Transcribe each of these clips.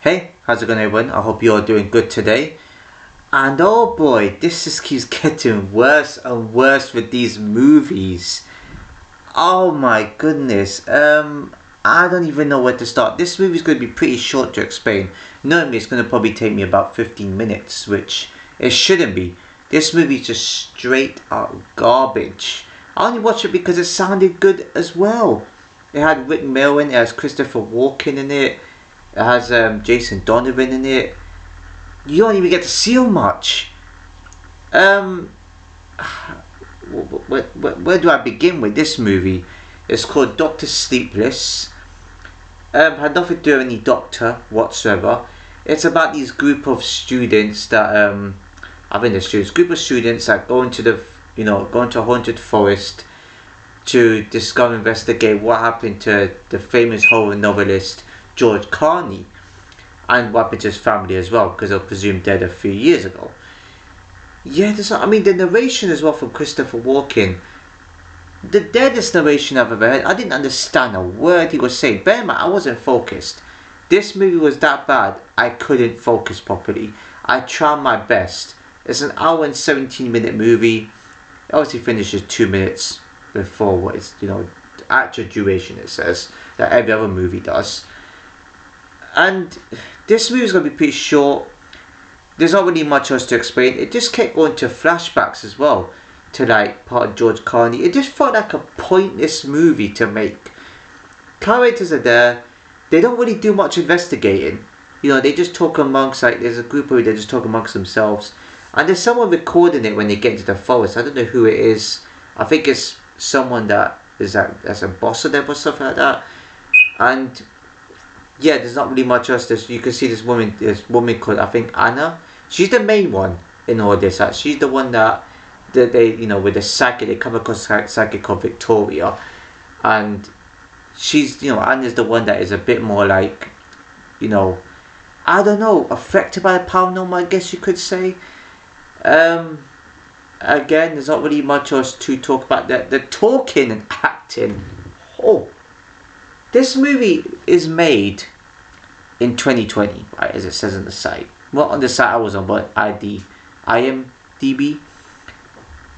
Hey, how's it going everyone? I hope you're doing good today. And oh boy, this just keeps getting worse and worse with these movies. Oh my goodness. I don't even know where to start. This movie is going to be pretty short to explain. Normally it's going to probably take me about 15 minutes, which it shouldn't be. This movie is just straight out garbage. I only watched it because it sounded good as well. It had Rick Millen, it has Christopher Walken in it. It has Jason Donovan in it. You don't even get to see him much. Where do I begin with this movie? It's called Dr. Sleepless. Had nothing to do with any doctor whatsoever. It's about these group of students that group of students that go into a haunted forest to discover, investigate what happened to the famous horror novelist George Carney, and what happened to his family as well, because they're presumed dead a few years ago. Yeah, the narration as well from Christopher Walken, the deadest narration I've ever heard. I didn't understand a word he was saying. Bear in mind, I wasn't focused. This movie was that bad, I couldn't focus properly. I tried my best. It's an hour and 17-minute movie. It obviously finishes 2 minutes before what is, the actual duration it says, that every other movie does. And this movie is going to be pretty short. There's not really much else to explain. It just kept going to flashbacks as well, to like part of George Carney. It just felt like a pointless movie to make. Characters are there. They don't really do much investigating. They just talk amongst, like, there's a group of people that just talk amongst themselves. And there's someone recording it when they get into the forest. I don't know who it is. I think it's someone that is that's a boss of them or something like that. And yeah, there's not really much else. You can see this woman called, I think, Anna. She's the main one in all this. She's the one that they, with the psychic, they come across a psychic called Victoria, and she's, Anna's the one that is a bit more like, I don't know, affected by the paranormal, I guess you could say. Again, there's not really much else to talk about. The talking and acting. Oh, this movie is made in 2020, right, as it says on the site. Well, on the site I was on, but IMDb.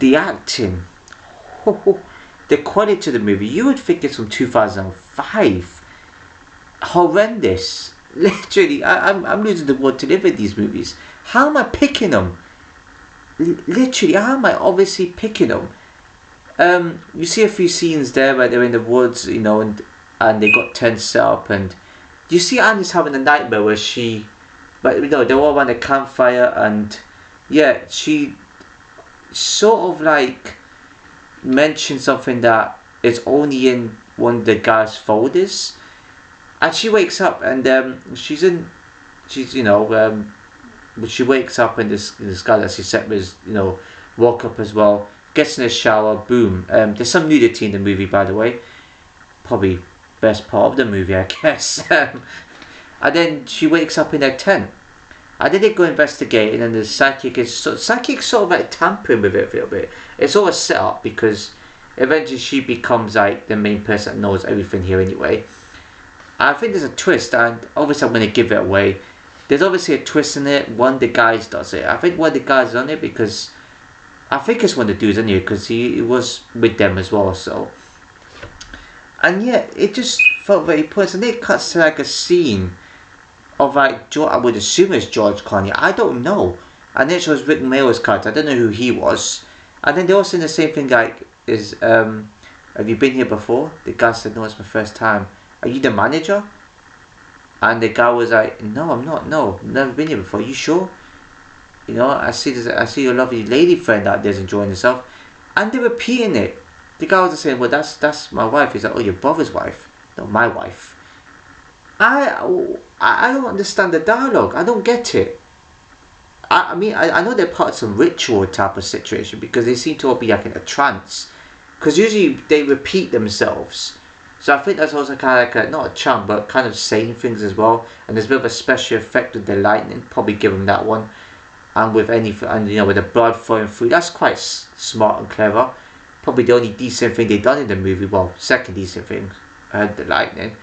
The acting, the quality of the movie, you would think it's from 2005. Horrendous. Literally, I'm losing the word to live with these movies. How am I picking them? Literally, how am I obviously picking them? You see a few scenes there where they're in the woods, and they got tents set up, and you see Annie's having a nightmare where they're all around a campfire, and yeah, she sort of like mentioned something that is only in one of the guy's folders, and she wakes up and she wakes up and this guy that she set with, woke up as well, gets in the shower, boom. There's some nudity in the movie, by the way. Probably best part of the movie, I guess. And then she wakes up in her tent. And then they go investigate, and then the psychic sort of like tampering with it a little bit. It's all a setup because eventually she becomes like the main person that knows everything here anyway. I think there's a twist, and obviously I'm going to give it away. There's obviously a twist in it. One of the guys does it. I think one of the guys on it because I think it's one of the dudes anyway, because he was with them as well. So, and yeah, it just felt very pointless. And then it cuts to like a scene of like I would assume it's George Carney. I don't know. And then it shows Rick Millen's character. I don't know who he was. And then they also in the same thing like is have you been here before? The guy said, no, it's my first time. Are you the manager? And the guy was like, no, I'm not. No, never been here before. You sure? I see your lovely lady friend out there's enjoying herself. And they're repeating it. The guy was saying, well, that's my wife. He's like, oh, your brother's wife. No, my wife. I don't understand the dialogue. I don't get it. I mean, I know they're part of some ritual type of situation because they seem to all be like in a trance. Because usually they repeat themselves. So I think that's also kind of like not a chant, but kind of saying things as well. And there's a bit of a special effect with the lightning. Probably give them that one. And with with the blood flowing through. That's quite smart and clever. Probably the only decent thing they've done in the movie. Well, second decent thing. The lightning.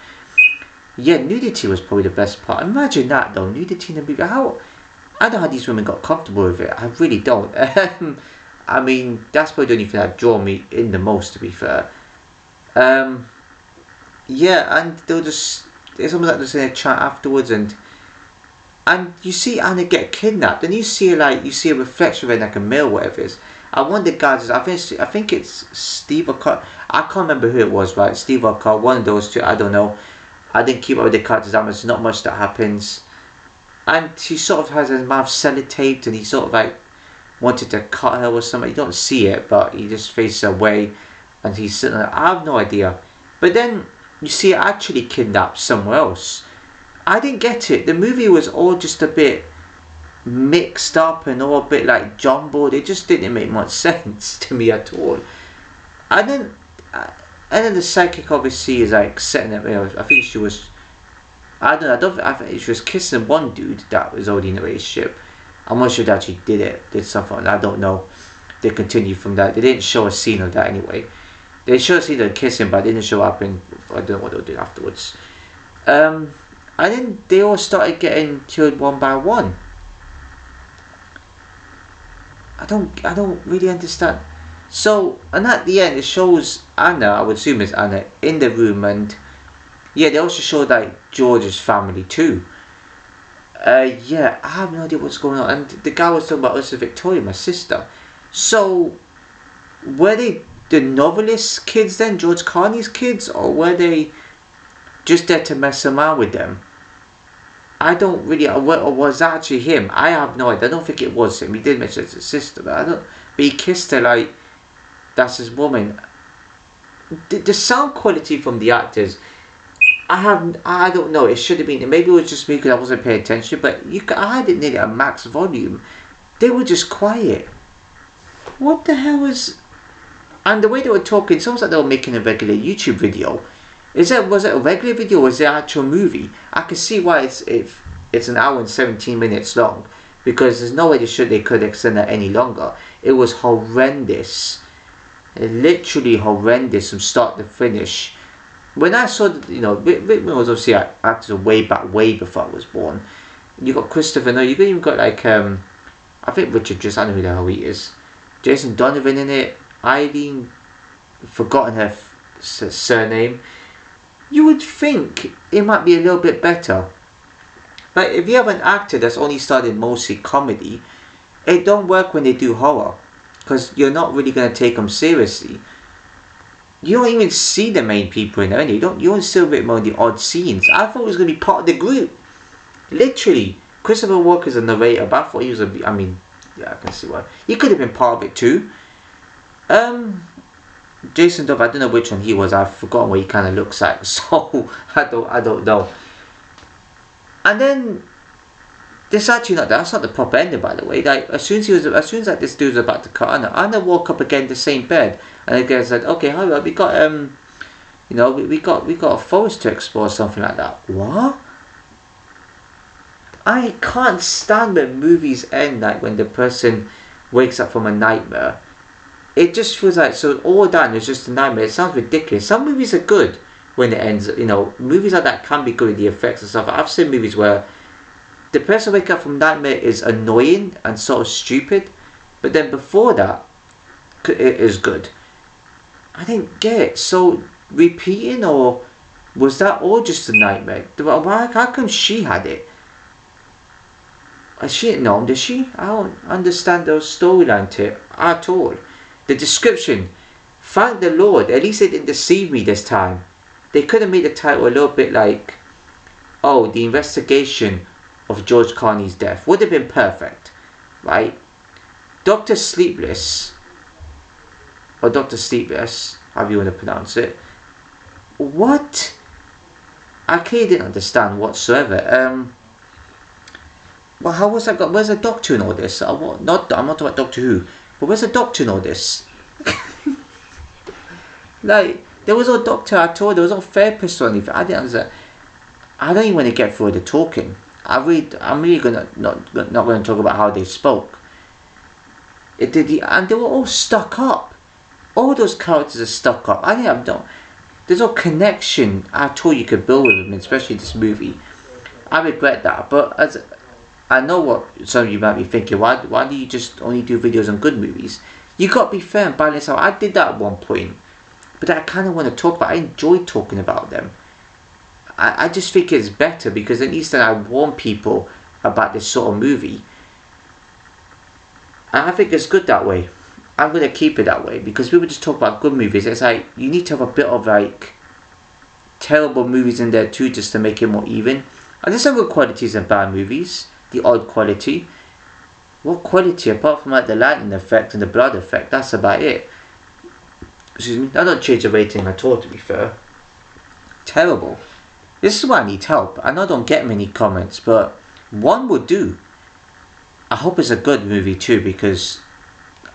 Yeah, nudity was probably the best part. Imagine that though, nudity in the movie. How I don't know how these women got comfortable with it. I really don't. I mean, that's probably the only thing that drew me in the most, to be fair. Um, yeah, and they'll just it's almost like they're in a chat afterwards, and you see Anna get kidnapped, and you see her, like you see a reflection of her in like a mirror, whatever it is. And one of the guys, I think it's Steve or Carl. I can't remember who it was, right? Steve or Carl, one of those two. I don't know. I didn't keep up with the characters that much. There's not much that happens. And she sort of has his mouth sellotaped, and he sort of like wanted to cut her or something. You don't see it, but he just faces away, and he's sitting there. I have no idea. But then you see her actually kidnapped somewhere else. I didn't get it. The movie was all just a bit mixed up and all a bit like jumbled. It just didn't make much sense to me at all. And then, the psychic obviously is like setting up. I think she was. I don't know. I think she was kissing one dude that was already in a relationship. I'm not sure that she did something. I don't know. They continued from that. They didn't show a scene of that anyway. They showed a scene of kissing, but they didn't show up in. I don't know what they did afterwards. And then they all started getting killed one by one. I don't really understand. So, and at the end, it shows Anna. I would assume it's Anna in the room, and yeah, they also show like George's family too. Yeah, I have no idea what's going on. And the guy was talking about also Victoria, my sister. So, were they the novelist's kids then, George Carney's kids, or were they just there to mess around with them? I don't really, or was that actually him? I have no idea. I don't think it was him. He did mention it's his sister, but I don't. But he kissed her like that's his woman. The sound quality from the actors, I don't know. It should have been. Maybe it was just me because I wasn't paying attention. But I had it nearly at max volume. They were just quiet. What the hell was? And the way they were talking, it's almost like they were making a regular YouTube video. Was it a regular video or was it an actual movie? I can see why it's an hour and 17 minutes long, because there's no way they could extend that any longer. It was horrendous, literally horrendous from start to finish. When I saw Whitman was obviously actor way before I was born. You got Christopher Nolan. You even got like I think Richard Dress. I don't know who the hell he is. Jason Donovan in it. Eileen, forgotten her surname. You would think it might be a little bit better. But if you have an actor that's only started mostly comedy, it don't work when they do horror, because you're not really going to take them seriously. You don't even see the main people in there. You don't see a bit more of the odd scenes. I thought it was going to be part of the group. Literally, Christopher Walker's a narrator, but I thought he was yeah, I can see why. He could have been part of it too. Jason Dove, I don't know which one he was. I've forgotten what he kind of looks like, so I don't know. And then that's not the proper ending, by the way. Like as soon as like this dude was about to cut Anna woke up again in the same bed, and the guy said, "Okay, hurry up, we got we got a forest to explore," something like that. What? I can't stand when movies end like when the person wakes up from a nightmare. It just feels like so all that is just a nightmare. It sounds ridiculous. Some movies are good when it ends. Movies like that can be good with the effects and stuff. I've seen movies where the person waking up from nightmare is annoying and sort of stupid, but then before that, it is good. I didn't get it. So repeating, or was that all just a nightmare? How come she had it? She didn't know him, did she? I don't understand those storyline to it at all. The description, thank the Lord, at least they didn't deceive me this time. They could have made the title a little bit like, oh, the investigation of George Carney's death. Would have been perfect, right? Dr. Sleepless, or Dr. Sleepless, however you want to pronounce it. What? I clearly didn't understand whatsoever. Well, how was that? Where's the doctor in all this? I'm not talking about Doctor Who. But where's the doctor in all this? Like, there was no doctor at all. There was no therapist or anything. I didn't understand. I don't even want to get through the talking. I'm really not going to talk about how they spoke. And they were all stuck up. All those characters are stuck up. I think there's no connection at all you could build with them, especially this movie. I regret that, but as I know what some of you might be thinking, why do you just only do videos on good movies? You got to be fair and balance out. I did that at one point, but I kind of want to talk about. I enjoy talking about them. I just think it's better because at least then I warn people about this sort of movie. And I think it's good that way. I'm going to keep it that way because people just talk about good movies. It's like you need to have a bit of like terrible movies in there too, just to make it more even. And there's some good qualities in bad movies. The odd quality. What quality apart from like the lightning effect and the blood effect? That's about it. Excuse me. I don't change the rating at all, to be fair. Terrible. This is why I need help. I know I don't get many comments, but one would do. I hope it's a good movie too, because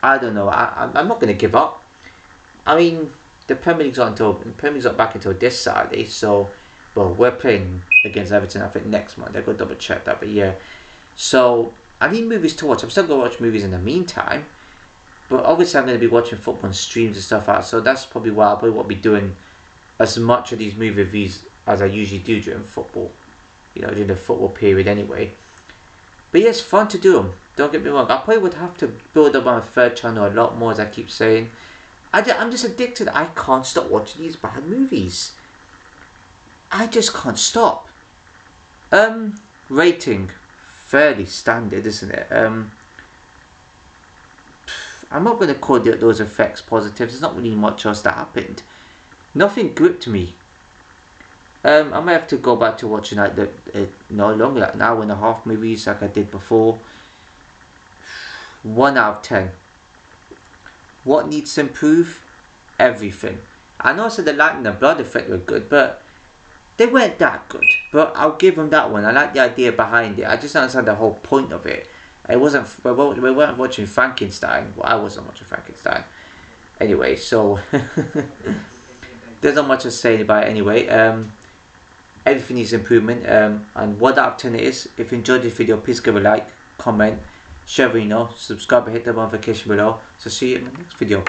I don't know. I'm not going to give up. I mean, the Premier League's not back until this Saturday, so well, we're playing against Everton I think next month. I've got to double check that, but yeah. So I need movies to watch. I'm still going to watch movies in the meantime, but obviously I'm going to be watching football and streams and stuff out. So that's probably why I probably won't be doing as much of these movie reviews as I usually do during football. You know, during the football period anyway. But yeah, it's fun to do them. Don't get me wrong. I probably would have to build up my third channel a lot more, as I keep saying. I'm just addicted. I can't stop watching these bad movies. I just can't stop. Rating. Fairly standard, isn't it? I'm not going to call those effects positives. There's not really much else that happened. Nothing gripped me. I might have to go back to watching like no longer, like an hour and a half movies like I did before. 1 out of 10. What needs to improve? Everything. I know I said the lightning and blood effect were good, but they weren't that good. But I'll give them that one. I like the idea behind it. I just don't understand the whole point of it. It wasn't. We weren't watching Frankenstein. Well, I wasn't watching Frankenstein. Anyway, so there's not much to say about it anyway. Everything needs improvement. And 1 out of 10 it is. If you enjoyed this video, please give a like, comment, share, subscribe, and hit the notification below. So see you in the next video.